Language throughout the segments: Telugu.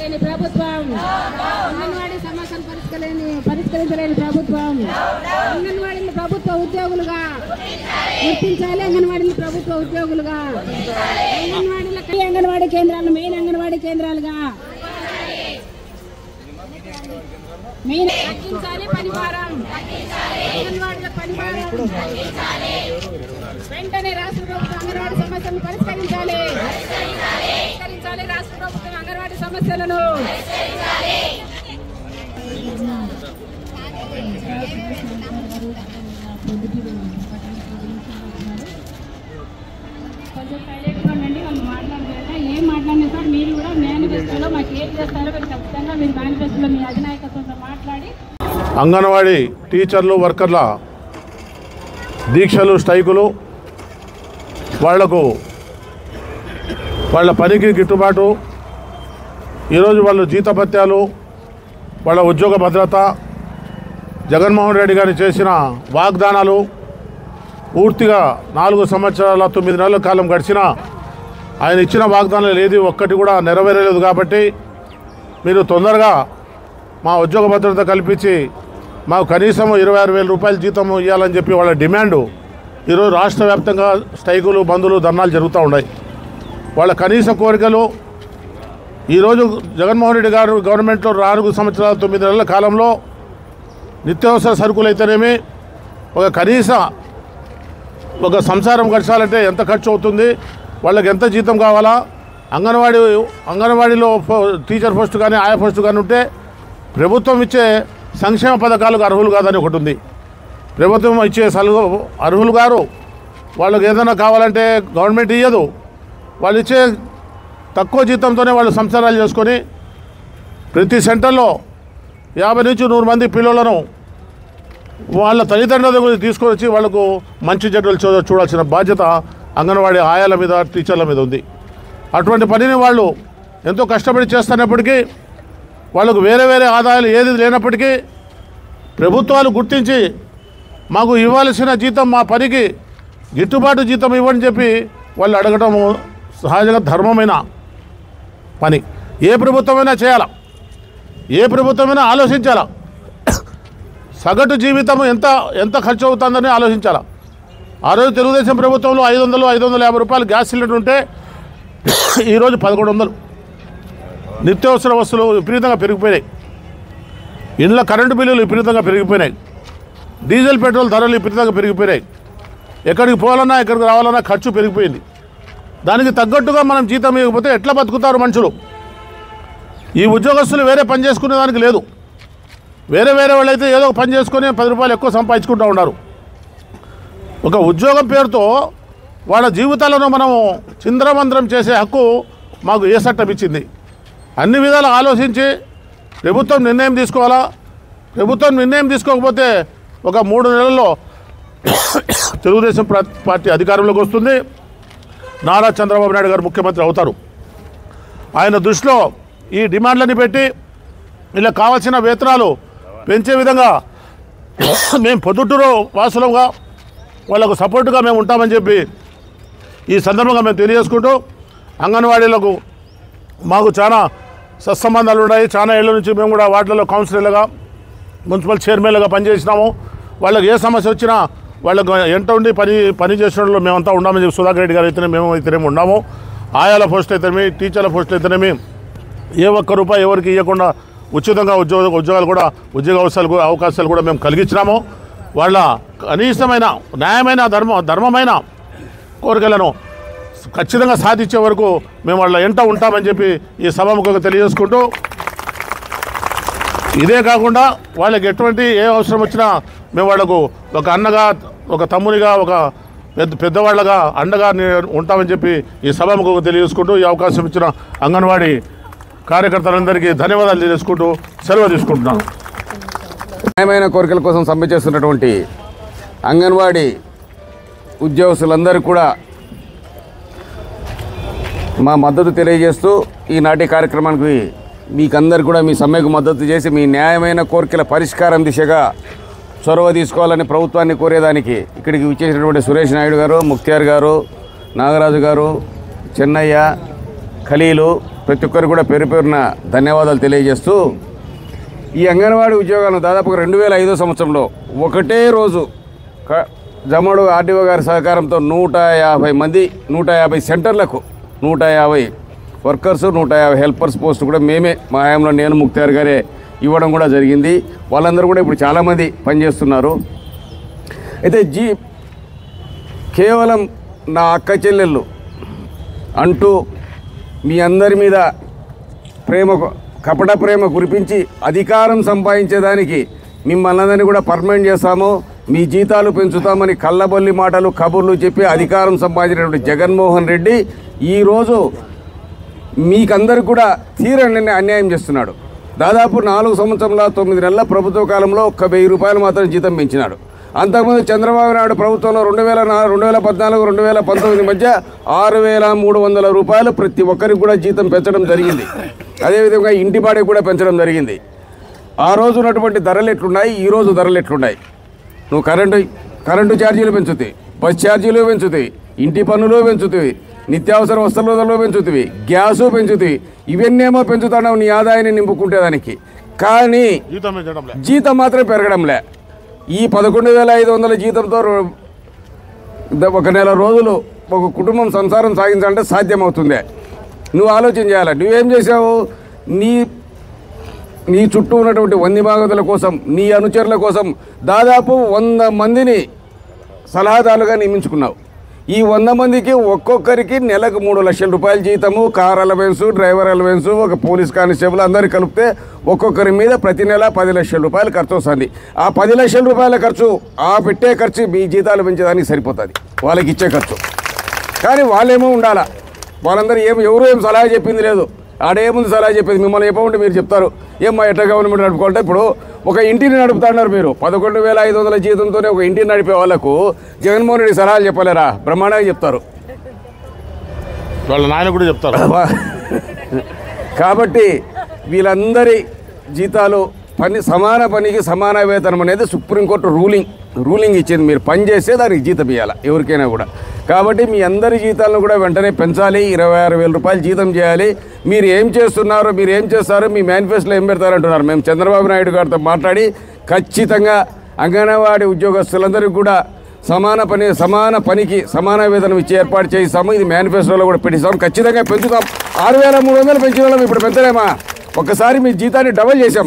పరిష్కరించలేని ప్రభుత్వం, అంగన్వాడీ సమస్యలు పరిష్కరించలేని ప్రభుత్వం, అంగన్వాడీని ప్రభుత్వ ఉద్యోగులుగా గుర్తించాలి. అంగన్వాడీని ప్రభుత్వ ఉద్యోగులుగా, అంగన్వాడీ కేంద్రాలు మెయిన్ అంగన్వాడీ కేంద్రాలుగా తగ్గించాలి. పనిభారం అంగన్వాడీల పనిభారం వెంటనే రాష్ట్ర ప్రభుత్వం అంగన్వాడీ సమస్యలను పరిష్కరించాలి. రాష్ట్ర ప్రభుత్వం అంగన్వాడీ సమస్యలను కొంచెం సైలెంట్గా ఉండండి. వాళ్ళు మాట్లాడతారా? ఏం మాట్లాడినా సార్ మీరు కూడా మేనిఫెస్టోలో మాకు ఏం చేస్తారో మీరు ఖచ్చితంగా మీరు మేనిఫెస్టోలో మీ అధినాయకత్వంతో మాట్లాడి అంగన్వాడీ టీచర్లు వర్కర్ల దీక్షలు స్ట్రైకులు వాళ్ళ పనికి గిట్టుబాటు, ఈరోజు వాళ్ళు జీతభత్యాలు, వాళ్ళ ఉద్యోగ భద్రత, జగన్మోహన్ రెడ్డి గారు చేసిన వాగ్దానాలు పూర్తిగా 4 సంవత్సరాల 9 నెలల కాలం గడిచినా ఆయన ఇచ్చిన వాగ్దానాలు ఏది ఒక్కటి కూడా నెరవేరలేదు. కాబట్టి మీరు తొందరగా మా ఉద్యోగ భద్రత కల్పించి మాకు కనీసం 26,000 రూపాయల జీతం ఇవ్వాలని చెప్పి వాళ్ళ డిమాండు ఈరోజు రాష్ట్ర వ్యాప్తంగా స్ట్రైకులు, బంధులు, ధర్నాలు జరుగుతూ ఉన్నాయి. వాళ్ళ కనీస కోరికలు ఈరోజు జగన్మోహన్ రెడ్డి గారు గవర్నమెంట్లో 4 సంవత్సరాల 9 నెలల కాలంలో నిత్యావసర సరుకులు అయితేనేమి ఒక సంసారం గడచాలంటే ఎంత ఖర్చు అవుతుంది, వాళ్ళకి ఎంత జీతం కావాలా, అంగన్వాడీలో టీచర్ పోస్ట్ కానీ ఆయా పోస్ట్ కానీ ఉంటే ప్రభుత్వం ఇచ్చే సంక్షేమ పథకాలకు అర్హులు కాదని ఒకటి ఉంది. ప్రభుత్వం ఇచ్చే అర్హులు గారు వాళ్ళకి ఏదైనా కావాలంటే గవర్నమెంట్ ఇయ్యదు. వాళ్ళు ఇచ్చే తక్కువ జీతంతోనే వాళ్ళు సంసారాలు చేసుకొని ప్రతి సెంటర్లో 50 నుంచి 100 మంది పిల్లలను వాళ్ళ తల్లిదండ్రుల దగ్గర తీసుకొని వచ్చి వాళ్ళకు మంచి చెడ్డలు చూడాల్సిన బాధ్యత అంగన్వాడీ ఆయాల మీద, టీచర్ల మీద ఉంది. అటువంటి పనిని వాళ్ళు ఎంతో కష్టపడి చేస్తున్నప్పటికీ వాళ్ళకు వేరే ఆదాయాలు ఏది లేనప్పటికీ ప్రభుత్వాలు గుర్తించి మాకు ఇవ్వాల్సిన జీతం, మా పనికి గిట్టుబాటు జీతం ఇవ్వని చెప్పి వాళ్ళు అడగడం సహజంగా ధర్మమైన పని. ఏ ప్రభుత్వమైనా చేయాలా, ఏ ప్రభుత్వమైనా ఆలోచించాలా. సగటు జీవితం ఎంత ఖర్చు అవుతుందని ఆలోచించాలా. ఆ రోజు తెలుగుదేశం ప్రభుత్వంలో 550 రూపాయలు గ్యాస్ సిలిండర్ ఉంటే ఈరోజు 1100. నిత్యావసర వస్తువులు విపరీతంగా పెరిగిపోయినాయి. ఇండ్ల కరెంటు బిల్లులు విపరీతంగా పెరిగిపోయినాయి. డీజిల్, పెట్రోల్ ధరలు విపరీతంగా పెరిగిపోయినాయి. ఎక్కడికి పోవాలన్నా ఎక్కడికి రావాలన్నా ఖర్చు పెరిగిపోయింది. దానికి తగ్గట్టుగా మనం జీతం ఇవ్వకపోతే ఎట్లా బతుకుతారు మనుషులు? ఈ ఉద్యోగస్తులు వేరే పని చేసుకునే దానికి లేదు. వేరే వాళ్ళైతే ఏదో ఒక పని చేసుకొని 10 రూపాయలు ఎక్కువ సంపాదించుకుంటూ ఉన్నారు. ఒక ఉద్యోగం పేరుతో వాళ్ళ జీవితాలను మనము చింద్రమంద్రం చేసే హక్కు మాకు ఏ చట్టం ఇచ్చింది? అన్ని విధాలు ఆలోచించి ప్రభుత్వం నిర్ణయం తీసుకోవాలా. ప్రభుత్వం నిర్ణయం తీసుకోకపోతే ఒక 3 నెలల్లో తెలుగుదేశం పార్టీ అధికారంలోకి వస్తుంది. నారా చంద్రబాబు నాయుడు గారు ముఖ్యమంత్రి అవుతారు. ఆయన దృష్టిలో ఈ డిమాండ్లని పెట్టి ఇలా కావాల్సిన వేతనాలు పెంచే విధంగా మేము పొద్దుటూరు వాసులుగా వాళ్ళకు సపోర్టుగా మేము ఉంటామని చెప్పి ఈ సందర్భంగా మేము తెలియజేసుకుంటూ, అంగన్వాడీలకు మాకు చాలా సత్సంబంధాలు ఉన్నాయి. చాలా ఏళ్ళ నుంచి మేము కూడా వార్డులలో కౌన్సిలర్లుగా, మున్సిపల్ చైర్మన్లుగా పనిచేసినాము. వాళ్ళకి ఏ సమస్య వచ్చినా వాళ్ళకు ఎంట ఉండి పని చేసిన వాళ్ళు మేమంతా ఉన్నామని చెప్పి సుధాకర్ రెడ్డి గారు అయితేనేమి ఉన్నాము. ఆయాల పోస్ట్ అయితేనేమి, టీచర్ల పోస్ట్ అయితేనేమి ఏ ఒక్క రూపాయి ఎవరికి ఇవ్వకుండా ఉచితంగా ఉద్యోగాలు కూడా, ఉద్యోగ అవకాశాలు కూడా మేము కలిగించినాము. వాళ్ళ కనీసమైన న్యాయమైన ధర్మమైన కోరికలను ఖచ్చితంగా సాధించే వరకు మేము వాళ్ళ ఎంట ఉంటామని చెప్పి ఈ సభాముఖంగా తెలియజేసుకుంటూ, ఇదే కాకుండా వాళ్ళకి ఎటువంటి ఏ అవసరం వచ్చినా మేము వాళ్ళకు ఒక అన్నగా, ఒక తమ్మునిగా, ఒక పెద్దవాళ్ళగా అండగా ఉంటామని చెప్పి ఈ సభాముఖంగా తెలియజేసుకుంటూ ఈ అవకాశం ఇచ్చిన అంగన్వాడీ కార్యకర్తలందరికీ ధన్యవాదాలు తెలియజేసుకుంటూ సెలవు తీసుకుంటున్నాను. న్యాయమైన కోరికల కోసం సమ్మె చేస్తున్నటువంటి అంగన్వాడీ ఉద్యోగస్తులందరూ కూడా మా మద్దతు తెలియజేస్తూ ఈనాటి కార్యక్రమానికి మీకందరు కూడా మీ సమ్మెకు మద్దతు చేసి మీ న్యాయమైన కోరికల పరిష్కారం దిశగా చొరవ తీసుకోవాలని ప్రభుత్వాన్ని కోరేదానికి ఇక్కడికి విచ్చేసినటువంటి సురేష్ నాయుడు గారు, ముక్తియార్ గారు, నాగరాజు గారు, చెన్నయ్య, ఖలీలు, ప్రతి ఒక్కరు కూడా పేరు పేరున ధన్యవాదాలు తెలియజేస్తూ ఈ అంగన్వాడీ ఉద్యోగాలను దాదాపుగా 2005 సంవత్సరంలో ఒకటే రోజు జమ్మడు ఆర్డీఓ గారి సహకారంతో 150 మంది 150 సెంటర్లకు 150 వర్కర్స్ 150 హెల్పర్స్ పోస్ట్ కూడా మేమే మా హయాంలో నేను ముక్తార్ గారే ఇవ్వడం కూడా జరిగింది. వాళ్ళందరూ కూడా ఇప్పుడు చాలామంది పనిచేస్తున్నారు. అయితే కేవలం నా అక్క చెల్లెళ్ళు అంటూ మీ అందరి మీద కపట ప్రేమ కురిపించి అధికారం సంపాదించేదానికి మిమ్మల్ని అందరినీ కూడా పర్మనెంట్ చేస్తాము, మీ జీతాలు పెంచుతామని కళ్ళబొల్లి మాటలు కబుర్లు చెప్పి అధికారం సంపాదించినటువంటి జగన్మోహన్ రెడ్డి ఈరోజు మీకందరికి కూడా తీరని అన్యాయం చేస్తున్నాడు. దాదాపు 4 సంవత్సరాల 9 నెలల ప్రభుత్వ కాలంలో 1000 రూపాయలు మాత్రం జీతం పెంచినాడు. అంతకుముందు చంద్రబాబు నాయుడు ప్రభుత్వంలో 2014 2019 మధ్య 6300 రూపాయలు ప్రతి ఒక్కరికి కూడా జీతం పెంచడం జరిగింది. అదేవిధంగా ఇంటి బాడీ కూడా పెంచడం జరిగింది. ఆ రోజు ఉన్నటువంటి ధరలు ఎట్లున్నాయి, ఈరోజు ధరలు ఎట్లున్నాయి? నువ్వు కరెంటు ఛార్జీలు పెంచుతాయి, బస్ ఛార్జీలు పెంచుతాయి, ఇంటి పన్నులు పెంచుతాయి, నిత్యావసర వస్తువులలో పెంచుతాయి, గ్యాసు పెంచుతాయి. ఇవన్నేమో పెంచుతున్నావు నీ ఆదాయాన్ని నింపుకుంటేదానికి, కానీ జీతం మాత్రం పెరగడంలే. ఈ 11,500 జీతంతో ఒక నెల రోజులు ఒక కుటుంబం సంసారం సాగించాలంటే సాధ్యమవుతుందే? నువ్వు ఆలోచన చేయాలి. నువ్వేం చేసావు? నీ చుట్టూ ఉన్నటువంటి వంది భాగతుల కోసం, నీ అనుచరుల కోసం దాదాపు 100 మందిని సలహాదారులుగా నియమించుకున్నావు. ఈ 100 మందికి ఒక్కొక్కరికి నెలకు 3 లక్షల రూపాయల జీతము, కార్ అలవెన్స్, డ్రైవర్ అలవెన్స్, ఒక పోలీస్ కానిస్టేబుల్ అందరికీ కలిపితే ఒక్కొక్కరి మీద ప్రతి నెల 10 లక్షల రూపాయలు ఖర్చు వస్తుంది. ఆ 10 లక్షల రూపాయల ఖర్చు, ఆ పెట్టే ఖర్చు మీ జీతాలు పెంచేదానికి సరిపోతుంది, వాళ్ళకి ఇచ్చే ఖర్చు. కానీ వాళ్ళేమో ఉండాలా, వాళ్ళందరూ ఎవరు ఏం సలహా చెప్పింది లేదు. ఆడేముంది సలహా చెప్పేది? మిమ్మల్ని చెప్పమంటే మీరు చెప్తారు ఏమ్మా ఎట్లా గవర్నమెంట్ నడుపుకోవాలంటే. ఇప్పుడు ఒక ఇంటిని నడుపుతున్నారు మీరు, 11,500 జీతంతోనే ఒక ఇంటిని నడిపే వాళ్ళకు జగన్మోహన్ రెడ్డి సలహాలు చెప్పలేరా? బ్రహ్మాండంగా చెప్తారు, వాళ్ళ నాయన కూడా చెప్తారు. కాబట్టి వీళ్ళందరి జీతాలు సమాన పనికి సమాన వేతనం అనేది సుప్రీంకోర్టు రూలింగ్ ఇచ్చింది. మీరు పని చేస్తే దానికి జీతం ఇవ్వాలి ఎవరికైనా కూడా. కాబట్టి మీ అందరి జీతాలను కూడా వెంటనే పెంచాలి. 26,000 రూపాయలు జీతం చేయాలి. మీరు ఏం చేస్తున్నారో, మీరు ఏం చేస్తారో, మీ మేనిఫెస్టోలో ఏం పెడతారంటున్నారు. మేము చంద్రబాబు నాయుడు గారితో మాట్లాడి ఖచ్చితంగా అంగన్వాడీ ఉద్యోగస్తులందరికీ కూడా సమాన పనికి సమాన వేతనం ఇచ్చి ఏర్పాటు చేయిస్తాము. ఇది మేనిఫెస్టోలో కూడా పెట్టిస్తాం. ఖచ్చితంగా పెంచుతాం. 6,300 పెంచిన వాళ్ళం ఇప్పుడు పెంచలేమా? ఒక్కసారి మీ జీతాన్ని డబల్ చేశాం.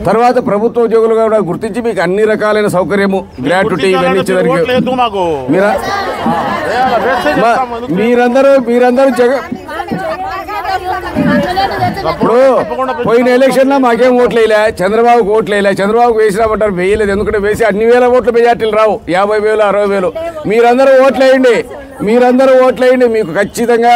తర్వాత ప్రభుత్వ ఉద్యోగులు కూడా గుర్తించి మీకు అన్ని రకాలైన సౌకర్యము, గ్రాట్యుటీ ఇవన్నీ ఇచ్చేదానికి మీరందరూ ఇప్పుడు పోయిన ఎలక్షన్లో మాకేం ఓట్లు వేయలే, చంద్రబాబుకు ఓట్లు వేయలే. చంద్రబాబుకు వేసినామంటారు, వేయలేదు. ఎందుకంటే వేసి అన్ని వేల ఓట్లు మెజార్టీలు రావు, 50,000 60,000. మీరందరూ ఓట్లు వేయండి. మీకు ఖచ్చితంగా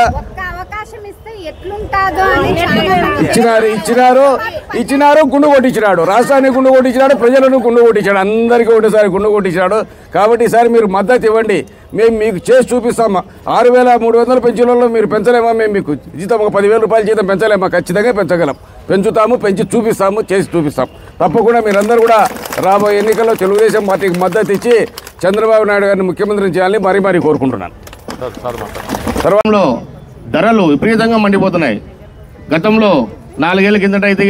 ఇచ్చినారు గుండు కొట్టించినాడు, రాష్ట్రానికి గుండు కొట్టించినాడు, ప్రజలను గుండు కొట్టించాడు, అందరికీ ఒకటిసారి గుండు కొట్టించాడు. కాబట్టి ఈసారి మీరు మద్దతు ఇవ్వండి, మేము మీకు చేసి చూపిస్తామా. 6,300 పెంచిన మీరు పెంచలేమా? మేము మీకు జీతం ఒక 10,000 రూపాయల జీతం పెంచలేమా? ఖచ్చితంగా పెంచగలం, పెంచుతాము, పెంచి చూపిస్తాము, చేసి చూపిస్తాం. తప్పకుండా మీరందరూ కూడా రాబోయే ఎన్నికల్లో తెలుగుదేశం పార్టీకి మద్దతు ఇచ్చి చంద్రబాబు నాయుడు గారిని ముఖ్యమంత్రిని చేయాలని మరీ కోరుకుంటున్నాను. సర్వంలో ధరలు విపరీతంగా మండిపోతున్నాయి. గతంలో 4 ఏళ్ళ కిందట అయితే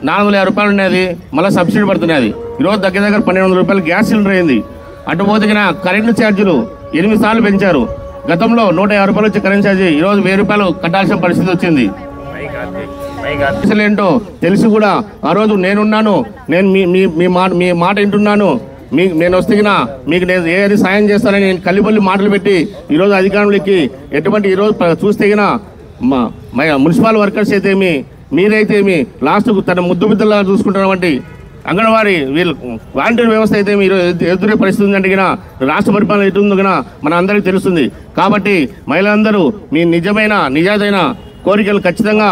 450 రూపాయలు ఉండేది, మళ్ళీ సబ్సిడీ పడుతున్నది. ఈరోజు దగ్గర 1,200 రూపాయలు గ్యాస్ సిలిండర్ అయింది. అటుపోతే కరెంటు ఛార్జీలు 8 సార్లు పెంచారు. గతంలో 150 రూపాయలు వచ్చే కరెంట్ ఛార్జీ ఈరోజు 1000 రూపాయలు కట్టాల్సిన పరిస్థితి వచ్చింది. ఏంటో తెలిసి కూడా ఆ రోజు నేనున్నాను, నేను మీ మాట వింటున్నాను, నేను వస్తే మీకు నేను ఏది సాయం చేస్తానని నేను కల్లిపల్లి మాటలు పెట్టి ఈరోజు అధికారులకి ఎటువంటి ఈరోజు చూస్తే మున్సిపల్ వర్కర్స్ అయితే మీరైతే లాస్ట్కు తన ముద్దులా చూసుకుంటున్నటువంటి అంగన్వాడీ వీళ్ళు వాలంటీర్ వ్యవస్థ అయితే మీరు ఎదురే పరిస్థితి ఉందంటే రాష్ట్ర పరిపాలన ఎటుందో మన అందరికీ తెలుస్తుంది. కాబట్టి మహిళలందరూ మీ నిజాదైన కోరికలు ఖచ్చితంగా,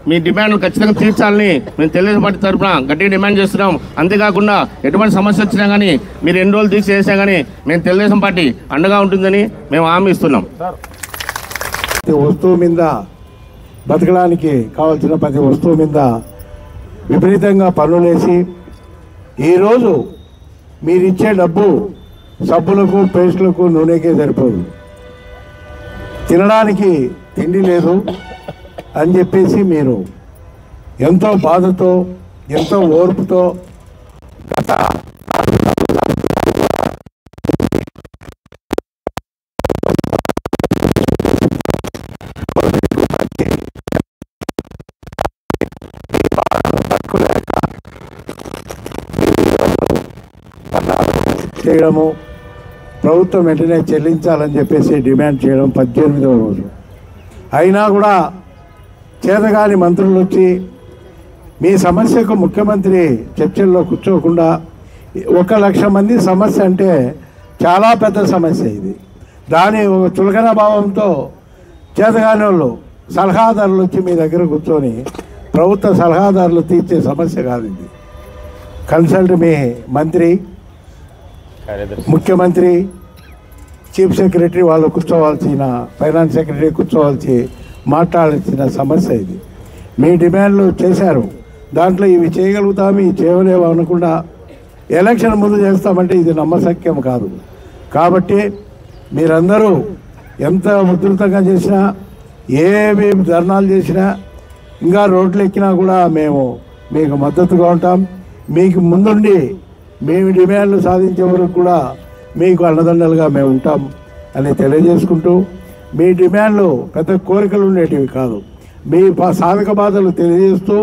మీ డిమాండ్లు ఖచ్చితంగా తీర్చాలని మేము తెలుగుదేశం పార్టీ తరఫున గట్టిగా డిమాండ్ చేస్తున్నాం. అంతేకాకుండా ఎటువంటి సమస్య వచ్చినా కానీ మీరు ఎన్ని రోజులు తీర్చి చేసినా కానీ మేము తెలుగుదేశం పార్టీ అండగా ఉంటుందని మేము హామీ ఇస్తున్నాం. ప్రతి వస్తువు మీద బతకడానికి కావాల్సిన ప్రతి వస్తువు మీద విపరీతంగా పన్నులేసి ఈరోజు మీరిచ్చే డబ్బు సబ్బులకు, పేస్టులకు, నూనెకే సరిపోదు. తినడానికి తిండి లేదు అని చెప్పేసి మీరు ఎంతో బాధతో ఎంతో ఓర్పుతో గత చేయడము, ప్రభుత్వం వెంటనే చెల్లించాలని చెప్పేసి డిమాండ్ చేయడం 18వ రోజు అయినా కూడా చేతగాని మంత్రులు వచ్చి మీ సమస్యకు ముఖ్యమంత్రి చర్చల్లో కూర్చోకుండా 1,00,000 మంది సమస్య అంటే చాలా పెద్ద సమస్య ఇది. దాని ఒక చులకన భావంతో చేతగాని వాళ్ళు సలహాదారులు వచ్చి మీ దగ్గర కూర్చొని ప్రభుత్వ సలహాదారులు తీర్చే సమస్య కాదు ఇది. కన్సల్ట్ మీ మంత్రి, ముఖ్యమంత్రి, చీఫ్ సెక్రటరీ వాళ్ళు కూర్చోవాల్సిన, ఫైనాన్స్ సెక్రటరీ కూర్చోవాల్సి మాట్లాడాల్సిన సమస్య ఇది. మీ డిమాండ్లు చేశారు, దాంట్లో ఇవి చేయగలుగుతాము ఇవి చేయలేవు అనకుండా ఎలక్షన్ ముందు చేస్తామంటే ఇది నమ్మశక్యం కాదు. కాబట్టి మీరందరూ ఎంత ఉధృతంగా చేసినా, ఏమేమి ధర్నాలు చేసినా, ఇంకా రోడ్లు ఎక్కినా కూడా మేము మీకు మద్దతుగా ఉంటాం. మీకు ముందుండి మేము డిమాండ్లు సాధించే వరకు కూడా మీకు అండదండలుగా మేము ఉంటాం అని తెలియజేసుకుంటూ, మీ డిమాండ్లు పెద్ద కోరికలు ఉండేటివి కాదు, మీ సాధక బాధలు తెలియజేస్తూ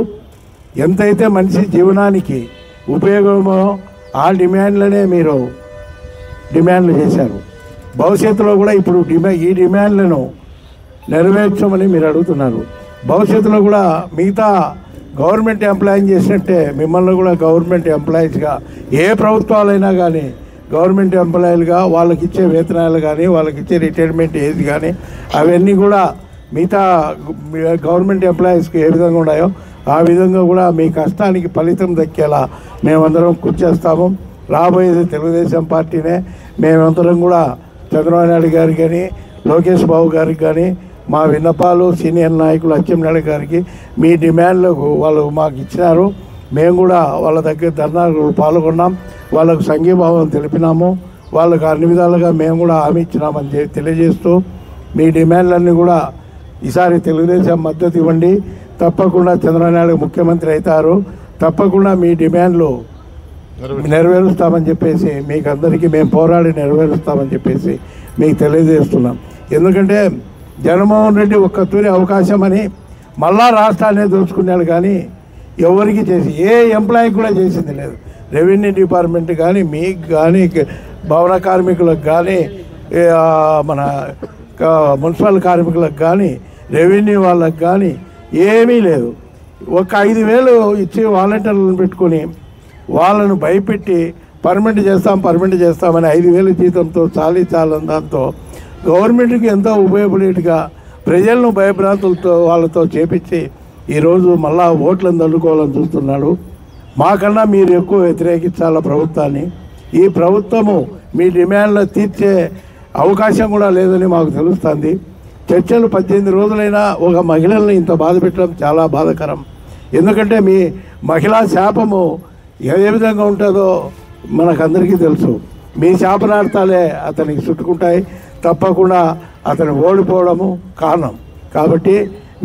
ఎంతైతే మనిషి జీవనానికి ఉపయోగమో ఆ డిమాండ్లనే మీరు డిమాండ్లు చేశారు. భవిష్యత్తులో కూడా ఇప్పుడు ఈ డిమాండ్లను నెరవేర్చమని మీరు అడుగుతున్నారు. భవిష్యత్తులో కూడా మిగతా గవర్నమెంట్ ఎంప్లాయీని చేసినట్టే మిమ్మల్ని కూడా గవర్నమెంట్ ఎంప్లాయీస్గా, ఏ ప్రభుత్వాలైనా కానీ గవర్నమెంట్ ఎంప్లాయీలుగా వాళ్ళకి ఇచ్చే వేతనాలు కానీ వాళ్ళకి ఇచ్చే రిటైర్మెంట్ ఏది కానీ అవన్నీ కూడా మిగతా గవర్నమెంట్ ఎంప్లాయీస్కి ఏ విధంగా ఉన్నాయో ఆ విధంగా కూడా మీ కష్టానికి ఫలితం దక్కేలా మేమందరం కృషి చేస్తాము. రాబోయేది తెలుగుదేశం పార్టీనే. మేమందరం కూడా చంద్రబాబు నాయుడు గారికి కానీ లోకేష్ బాబు గారికి కానీ మా విన్నపాలు సీనియర్ నాయకులు అచ్చెన్నాయుడు గారికి మీ డిమాండ్లకు వాళ్ళు మాకు ఇచ్చినారు. మేము కూడా వాళ్ళ దగ్గర ధర్నాలు పాల్గొన్నాం, వాళ్ళకు సంఘీభావం తెలిపినాము, వాళ్ళకు అన్ని విధాలుగా మేము కూడా హామీ ఇచ్చినామని తెలియజేస్తూ మీ డిమాండ్లన్నీ కూడా ఈసారి తెలుగుదేశం మద్దతు ఇవ్వండి. తప్పకుండా చంద్రబాబు నాయుడు ముఖ్యమంత్రి అవుతారు, తప్పకుండా మీ డిమాండ్లు నెరవేరుస్తామని చెప్పేసి మీకు అందరికీ మేము పోరాడి నెరవేరుస్తామని చెప్పేసి మీకు తెలియజేస్తున్నాం. ఎందుకంటే జగన్మోహన్ రెడ్డి ఒక్క తూరి అవకాశం అని మళ్ళా రాష్ట్రాన్ని దోచుకున్నాడు, కానీ ఎవరికి చేసి ఏ ఎంప్లాయీ కూడా చేసింది లేదు. రెవెన్యూ డిపార్ట్మెంట్ కానీ, మీకు కానీ, భవన కార్మికులకు కానీ, మన మున్సిపల్ కార్మికులకు కానీ, రెవెన్యూ వాళ్ళకి కానీ ఏమీ లేదు. ఒక 5,000 ఇచ్చి వాలంటీర్లను పెట్టుకొని వాళ్ళను భయపెట్టి పర్మనెంట్ చేస్తామని 5,000 జీతంతో చాలని దాంతో గవర్నమెంట్కి ఎంతో ఉపయోగపడేట్టుగా ప్రజలను భయభ్రాంతులతో వాళ్ళతో చేపించి ఈరోజు మళ్ళా ఓట్లను దండుకోవాలని చూస్తున్నాడు. మాకన్నా మీరు ఎక్కువ వ్యతిరేకించాల ప్రభుత్వాన్ని. ఈ ప్రభుత్వము మీ డిమాండ్లు తీర్చే అవకాశం కూడా లేదని మాకు తెలుస్తుంది. చర్చలు 18 రోజులైనా ఒక మహిళల్ని ఇంత బాధ పెట్టడం చాలా బాధాకరం. ఎందుకంటే మీ మహిళా శాపము ఏ విధంగా ఉంటుందో మనకందరికీ తెలుసు. మీ శాపనార్థాలే అతనికి చుట్టుకుంటాయి, తప్పకుండా అతను ఓడిపోవడము కారణం. కాబట్టి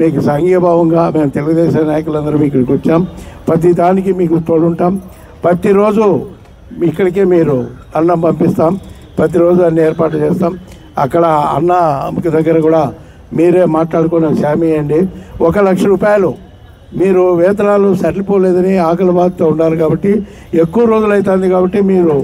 మీకు సంఘీభావంగా మేము తెలుగుదేశం నాయకులందరం ఇక్కడికి వచ్చాం. ప్రతి దానికి మీకు తోడుంటాం. ప్రతిరోజు ఇక్కడికే మీరు అన్నం పంపిస్తాం, ప్రతిరోజు అన్ని ఏర్పాటు చేస్తాం. అక్కడ అన్న దగ్గర కూడా మీరే మాట్లాడుకుని శామీయండి. 1,00,000 రూపాయలు మీరు వేతనాలు సరిపోలేదని ఆకలి బాధతో ఉన్నారు కాబట్టి ఎక్కువ రోజులు అవుతుంది కాబట్టి మీరు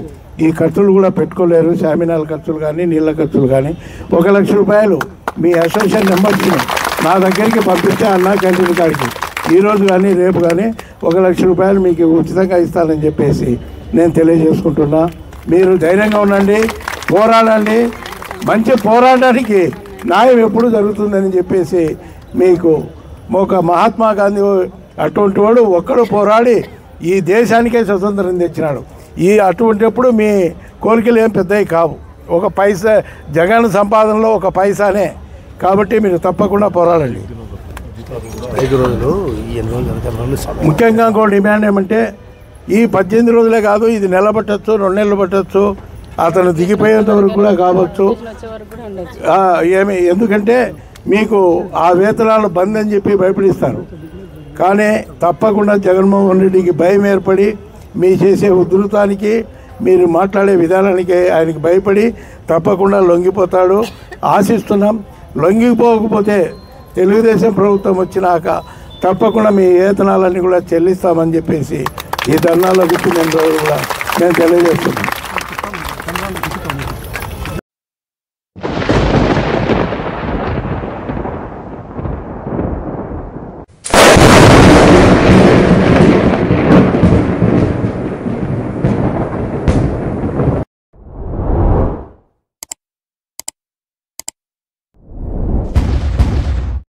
ఈ ఖర్చులు కూడా పెట్టుకోలేరు, శామినాల ఖర్చులు కానీ నీళ్ళ ఖర్చులు కానీ. 1,00,000 రూపాయలు మీ అసోసియేషన్ మెంబర్స్ని నా దగ్గరికి పంపిస్తే అన్న క్యాంటీన్ కాడికి ఈరోజు కానీ రేపు కానీ 1,00,000 రూపాయలు మీకు ఉచితంగా ఇస్తానని చెప్పేసి నేను తెలియజేసుకుంటున్నా. మీరు ధైర్యంగా ఉండండి, పోరాడండి. మంచి పోరాటానికి న్యాయం ఎప్పుడు జరుగుతుందని చెప్పేసి మీకు ఒక మహాత్మా గాంధీ అటువంటి వాడు ఒక్కడు పోరాడి ఈ దేశానికే స్వతంత్రం తెచ్చినాడు. అటువంటిప్పుడు మీ కోరికలు ఏం పెద్దవి కావు. ఒక పైసా జగన్ సంపాదనలో ఒక పైసానే. కాబట్టి మీరు తప్పకుండా పోరాడండి. ముఖ్యంగా ఇంకో డిమాండ్ ఏమంటే ఈ 18 రోజులే కాదు, ఇది నెల పట్టచ్చు, 2 నెలలు పట్టచ్చు, అతను దిగిపోయేంత వరకు కూడా కావచ్చు. ఎందుకంటే మీకు ఆ వేతనాలు బంద్ అని చెప్పి భయపడిస్తారు. కానీ తప్పకుండా జగన్మోహన్ రెడ్డికి భయం ఏర్పడి మీ చేసే ఉధృతానికి మీరు మాట్లాడే విధానానికి ఆయనకి భయపడి తప్పకుండా లొంగిపోతాడు ఆశిస్తున్నాం. లొంగిపోకపోతే తెలుగుదేశం ప్రభుత్వం వచ్చినాక తప్పకుండా మీ వేతనాలన్నీ కూడా చెల్లిస్తామని చెప్పేసి ఈ ధర్నాలో కూర్చుని కూడా మేము తెలియజేస్తున్నాం.